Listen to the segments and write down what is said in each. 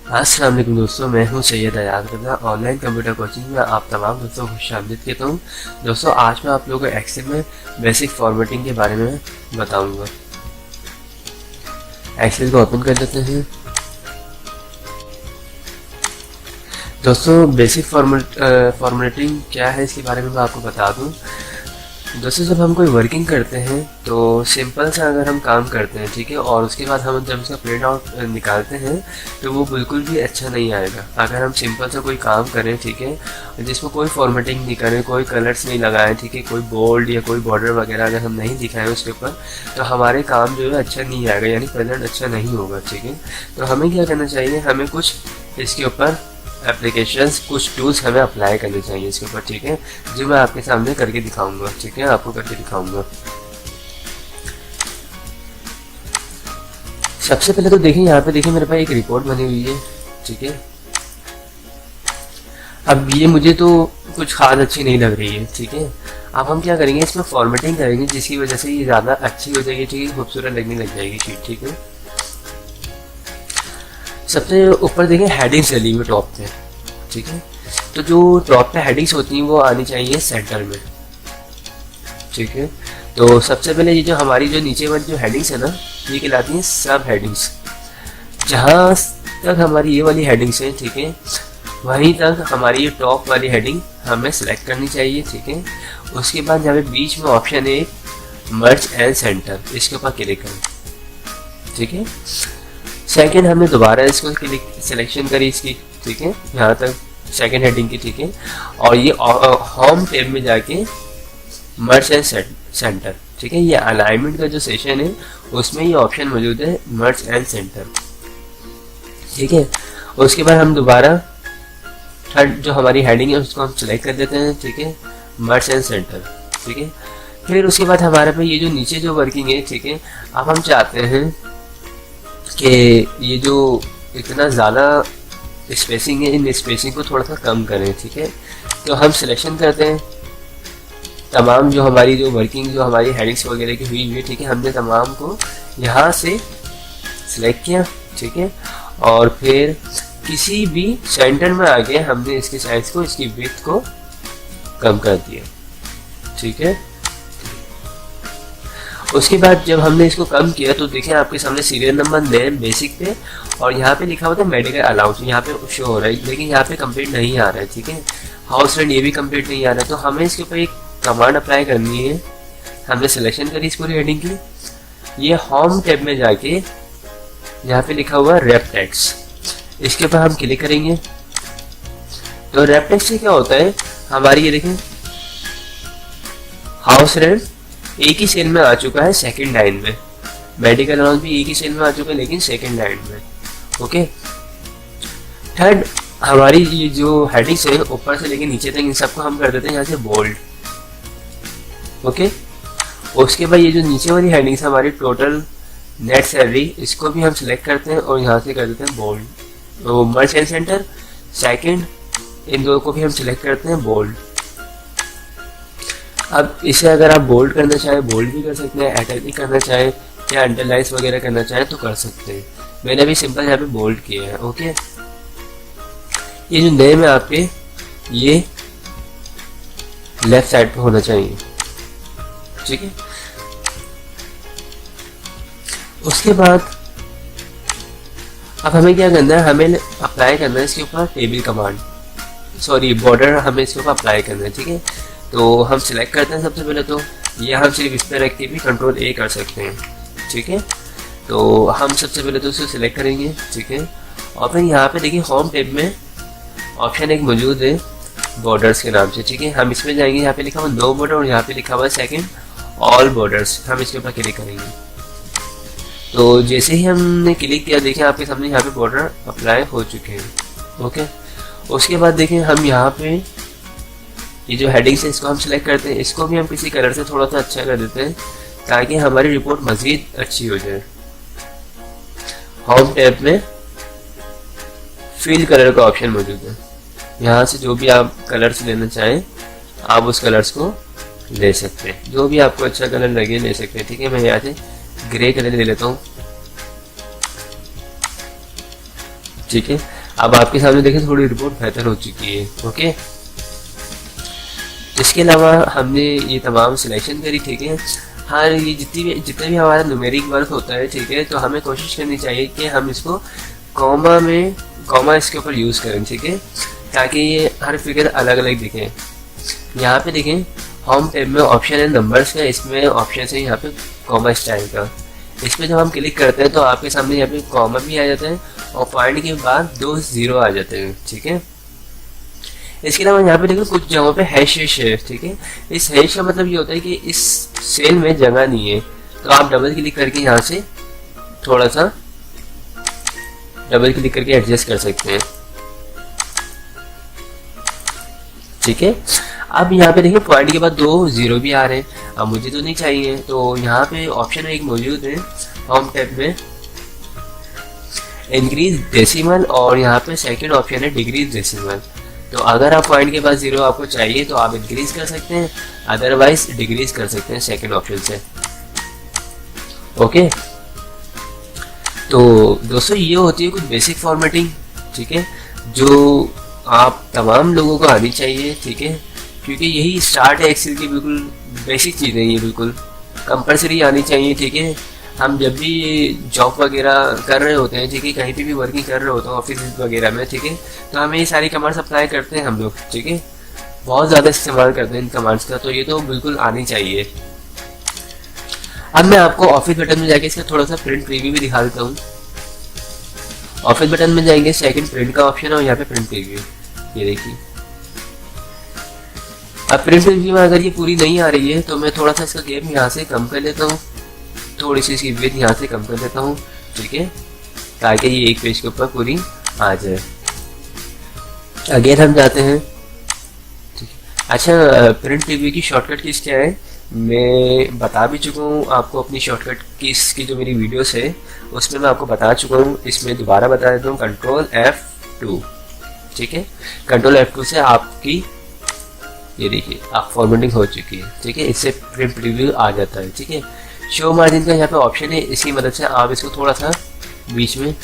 अस्सलाम वालेकुम दोस्तों, मैं हूं सैयद अयाज रज़ा। ऑनलाइन कंप्यूटर कोचिंग में आप तमाम दोस्तों को खुशामदीद कहता हूं। दोस्तों, आज मैं आप लोगों को एक्सेल में बेसिक फॉर्मेटिंग के बारे में बताऊंगा। एक्सेल को ओपन कर लेते हैं। दोस्तों, बेसिक फॉर्मेटिंग क्या है इसके बारे में मैं आपको बता दूं। दोस्तों, जब हम कोई वर्किंग करते हैं तो सिंपल सा अगर हम काम करते हैं, ठीक है, और उसके बाद हम जब उसका प्रिंट आउट निकालते हैं तो वो बिल्कुल भी अच्छा नहीं आएगा। अगर हम सिंपल सा कोई काम करें, ठीक है, जिसमें कोई फॉर्मेटिंग नहीं करें, कोई कलर्स नहीं लगाएं, ठीक है, कोई बोल्ड या कोई बॉर्डर वगैरह अगर हम नहीं दिखाएं उसके ऊपर, तो हमारे काम जो है अच्छा नहीं आएगा, यानी प्रेजेंट अच्छा नहीं होगा, ठीक है। तो हमें क्या करना चाहिए, हमें कुछ इसके ऊपर एप्लीकेशंस, कुछ टूल्स हमें अप्लाई करने चाहिए इसके ऊपर, ठीक है, जो मैं आपके सामने करके दिखाऊंगा, ठीक है, आपको करके दिखाऊंगा। सबसे पहले तो देखिए, यहाँ पे देखिए मेरे पास एक रिपोर्ट बनी हुई है, ठीक है। अब ये मुझे तो कुछ खास अच्छी नहीं लग रही है, ठीक है। अब हम क्या करेंगे, इसमें फॉर्मेटिंग करेंगे जिसकी वजह से ये ज़्यादा अच्छी हो जाएगी, ठीक है, खूबसूरत लगने लग जाएगी शीट, ठीक है। सबसे ऊपर देखें हेडिंग्स चली हुई टॉप पे, ठीक है। तो जो टॉप पे हेडिंग्स होती हैं वो आनी चाहिए सेंटर में, ठीक है। तो सबसे पहले ये जो हमारी जो नीचे वाली जो हेडिंग्स है ना, ये कहलाती हैं सब हेडिंग्स। जहाँ तक हमारी ये वाली हेडिंग्स हैं, ठीक है, वहीं तक हमारी ये टॉप वाली हेडिंग हमें सेलेक्ट करनी चाहिए, ठीक है। उसके बाद यहाँ पे बीच में ऑप्शन है मर्ज एंड सेंटर, इसके ऊपर क्लिक करें, ठीक है। सेकंड हमने दोबारा इसको क्लिक सिलेक्शन करी इसकी, ठीक है, यहाँ तक सेकंड हेडिंग की, ठीक है। और ये होम टैब में जाके मर्ज एंड सेंटर, ठीक है, ये अलाइनमेंट का जो सेशन है उसमें ये ऑप्शन मौजूद है मर्ज एंड सेंटर, ठीक है। उसके बाद हम दोबारा थर्ड जो हमारी हेडिंग है उसको हम सिलेक्ट कर देते हैं, ठीक है, मर्ज एंड सेंटर, ठीक है। फिर उसके बाद हमारे पे ये जो नीचे जो वर्किंग है, ठीक है, अब हम चाहते हैं कि ये जो इतना ज़्यादा स्पेसिंग है, इन स्पेसिंग को थोड़ा सा कम करें, ठीक है। तो हम सिलेक्शन करते हैं तमाम जो हमारी जो वर्किंग जो हमारी हेडिंग्स वगैरह की हुई है, ठीक है, हमने तमाम को यहाँ से सिलेक्ट किया, ठीक है। और फिर किसी भी सेंटर में आके हमने इसके साइज को, इसकी विड्थ को कम कर दिया, ठीक है। उसके बाद जब हमने इसको कम किया तो देखें आपके सामने सीरियल नंबर नेम बेसिक पे और यहाँ पे लिखा हुआ था मेडिकल अलाउंस, यहाँ पे शो हो रहा है, लेकिन यहाँ पे कंप्लीट नहीं आ रहा है, ठीक है। हाउस रेंट ये भी कंप्लीट नहीं आ रहा है। तो हमें इसके ऊपर एक कमांड अप्लाई करनी है। हमने सिलेक्शन करी इस पूरी हेडिंग की, ये होम टैब में जाके यहाँ पे लिखा हुआ रेप टेक्स्ट, इसके ऊपर हम क्लिक करेंगे। तो रेप टेक्स्ट से क्या होता है, हमारी ये देखें हाउस रेंट एक ही सेल में आ चुका है सेकंड लाइन में, मेडिकल अलाउंस भी एक ही सेल में आ चुका है लेकिन सेकंड लाइन में, ओके। थर्ड हमारी ये जो हेडिंग्स है ऊपर से लेके नीचे तक इन सबको हम कर देते हैं यहाँ से बोल्ड, ओके। उसके बाद ये जो नीचे वाली हेडिंग्स है हमारी टोटल नेट सैलरी, इसको भी हम सिलेक्ट करते हैं और यहाँ से कर देते हैं बोल्ड। तो मर्ज एंड सेंटर सेकंड, इन दो को भी हम सिलेक्ट करते हैं बोल्ड। अब इसे अगर आप बोल्ड करना चाहें बोल्ड भी कर सकते हैं, इटैलिक करना चाहें या अंडरलाइंस वगैरह करना चाहें तो कर सकते हैं। मैंने अभी सिंपल यहाँ पे बोल्ड किया है, ओके। ये जो नेम है आपके, ये लेफ्ट साइड पे होना चाहिए, ठीक है। उसके बाद अब हमें क्या करना है, हमें अप्लाई करना है इसके ऊपर टेबल कमांड, सॉरी बॉर्डर हमें इसके ऊपर अप्लाई करना है, ठीक है। तो हम सिलेक्ट करते हैं सबसे पहले, तो ये हम सिर्फ इस पर रख के भी कंट्रोल ए कर सकते हैं, ठीक है। तो हम सबसे पहले तो इसे सिलेक्ट करेंगे, ठीक है। और फिर यहाँ पे देखिए होम टैब में ऑप्शन एक मौजूद है बॉर्डर्स के नाम से, ठीक है। हम इसमें जाएंगे, यहाँ पे लिखा हुआ नो बॉर्डर और यहाँ पे लिखा हुआ सेकंड ऑल बॉर्डर्स, हम इसके ऊपर क्लिक करेंगे। तो जैसे ही हमने क्लिक किया देखें आपके सामने यहाँ पे बॉर्डर अप्लाई हो चुके हैं, ओके। उसके बाद देखें हम यहाँ पे ये जो हेडिंग्स है इसको हम सिलेक्ट करते हैं, इसको भी हम किसी कलर से थोड़ा सा अच्छा कर देते हैं ताकि हमारी रिपोर्ट मज़ीद अच्छी हो जाए। होम टैब में फिल कलर का ऑप्शन मौजूद है, यहाँ से जो भी आप कलर्स लेना चाहें आप उस कलर्स को ले सकते हैं, जो भी आपको अच्छा कलर लगे ले सकते हैं, ठीक है। मैं यहाँ से ग्रे कलर ले लेता हूँ, ठीक है। अब आपके सामने देखें थोड़ी रिपोर्ट बेहतर हो चुकी है। ओके, इसके अलावा हमने ये तमाम सिलेक्शन करी, ठीक है। हाँ, ये जितने भी हमारा न्यूमेरिक वर्क होता है, ठीक है, तो हमें कोशिश करनी चाहिए कि हम इसको कॉमा इसके ऊपर यूज़ करें, ठीक है, ताकि ये हर फिगर अलग अलग दिखे। यहाँ पे देखें होम टैब में ऑप्शन है नंबर्स का, इसमें ऑप्शन है यहाँ पे कॉमा स्टाइल का। इस पर जब हम क्लिक करते हैं तो आपके सामने यहाँ पे कॉमा भी आ जाता है और पॉइंट के बाद 2 0 आ जाते हैं, ठीक है। इसके अलावा यहाँ पे देखो कुछ जगहों पे हैश है, ठीक है। इस हैश का मतलब ये होता है कि इस सेल में जगह नहीं है, तो आप डबल क्लिक करके यहाँ से थोड़ा सा डबल क्लिक करके एडजस्ट कर सकते हैं, ठीक है। अब यहाँ पे देखिए पॉइंट के बाद 2 0 भी आ रहे हैं, अब मुझे तो नहीं चाहिए, तो यहाँ पे ऑप्शन एक मौजूद है होम टैब में, इंक्रीज डेसिमल, और यहाँ पे सेकंड ऑप्शन है डिक्रीज डेसिमल। तो अगर आप पॉइंट के बाद 0 आपको चाहिए तो आप इंक्रीज कर सकते हैं, अदरवाइज डिक्रीज कर सकते हैं सेकंड ऑप्शन से। ओके, तो दोस्तों ये होती है कुछ बेसिक फॉर्मेटिंग, ठीक है, जो आप तमाम लोगों को आनी चाहिए, ठीक है, क्योंकि यही स्टार्ट है एक्सेल की, बिल्कुल बेसिक चीज़ें ये बिल्कुल कंपलसरी आनी चाहिए, ठीक है। हम जब भी जॉब वगैरह कर रहे होते हैं, ठीक है, कहीं पे भी वर्किंग कर रहे होते हैं ऑफिस वगैरह में, ठीक है, तो हमें ये सारी कमांड्स अप्लाई करते हैं हम लोग, ठीक है, बहुत ज़्यादा इस्तेमाल करते हैं इन कमांड्स का, तो ये तो बिल्कुल आनी चाहिए। अब मैं आपको ऑफिस बटन में जाके इसका थोड़ा सा प्रिंट प्रीव्यू भी दिखा देता हूँ। ऑफिस बटन में जाएंगे, सेकंड प्रिंट का ऑप्शन है और यहाँ पे प्रिंट प्रीव्यू, ये देखिए। अब प्रिंट प्रीव्यू में अगर ये पूरी नहीं आ रही है तो मैं थोड़ा सा इसका गैप यहाँ से कम कर लेता हूँ, थोड़ी सी इसकी विड्थ यहाँ से कम कर देता हूँ, ठीक है, ताकि ये एक पेज के ऊपर पूरी आ जाए। अगेन हम जाते हैं, ठीक है। अच्छा, प्रिंट प्रीव्यू की शॉर्टकट कीज क्या है मैं बता भी चुका हूँ आपको, अपनी शॉर्टकट कीज की जो मेरी वीडियोस है उसमें मैं आपको बता चुका हूँ, इसमें दोबारा बता देता हूँ। कंट्रोल F2, ठीक है, कंट्रोल F2 से आपकी ये देखिए आप फॉर्मेटिंग हो चुकी है, ठीक है, इससे प्रिंट प्रीव्यू आ जाता है, ठीक है। शो मार्जिन का यहाँ पे ऑप्शन है, इसकी मदद से आप इसको थोड़ा सा बीच में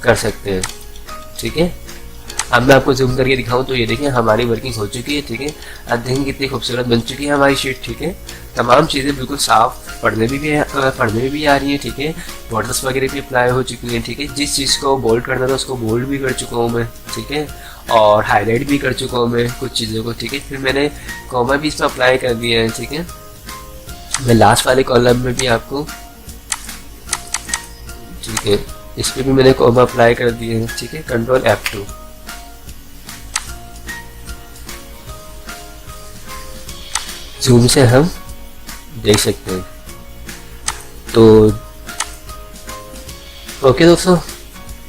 कर सकते हैं, ठीक है। अब मैं आपको जूम करके दिखाऊं तो ये देखिए हमारी वर्किंग हो चुकी है, ठीक है। अब देखें कितनी खूबसूरत बन चुकी है हमारी शीट, ठीक है। तमाम चीज़ें बिल्कुल साफ पढ़ने में भी आ रही है, ठीक है। बॉर्डर्स वगैरह भी अप्लाई हो चुकी हैं, ठीक है। जिस चीज़ को बोल्ड करना था उसको बोल्ड भी कर चुका हूँ मैं, ठीक है, और हाईलाइट भी कर चुका हूँ मैं कुछ चीज़ों को, ठीक है। फिर मैंने कॉमा भी इसमें अप्लाई कर दिया है, ठीक है। मैं लास्ट वाले कॉलम में भी आपको, ठीक है, इस पर भी मैंने कॉमा अप्लाई कर दिए हैं, ठीक है। कंट्रोल F2, जूम से हम देख सकते हैं। तो ओके दोस्तों,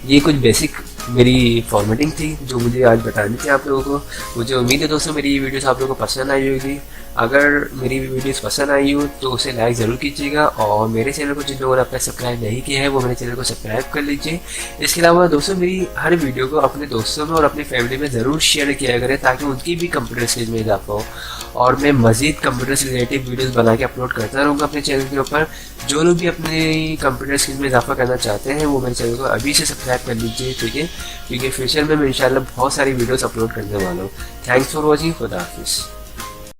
ये कुछ बेसिक मेरी फॉर्मेटिंग थी जो मुझे आज बतानी थी आप लोगों को। मुझे उम्मीद है दोस्तों मेरी ये वीडियोस आप लोगों को पसंद आई होगी। अगर मेरी वीडियोस पसंद आई हो तो उसे लाइक ज़रूर कीजिएगा, और मेरे चैनल को जिन लोगों ने अपना सब्सक्राइब नहीं किया है वो मेरे चैनल को सब्सक्राइब कर लीजिए। इसके अलावा दोस्तों मेरी हर वीडियो को अपने दोस्तों में और अपनी फैमिली में ज़रूर शेयर किया करें ताकि उनकी भी कंप्यूटर स्किल्स में इजाफा हो, और मैं मज़ीद कंप्यूटर से रिलेटेड वीडियोज़ बना के अपलोड करता रहूँगा अपने चैनल के ऊपर। जो लोग भी अपने कंप्यूटर स्किल्स में इजाफा करना चाहते हैं वो मेरे चैनल को अभी से सब्सक्राइब कर लीजिए, ठीक है, क्योंकि फ्यूचर में मैं इंशाल्लाह बहुत सारी वीडियोस अपलोड करने वाला हूँ। थैंक्स फॉर वॉचिंग, खुदा हाफिज़।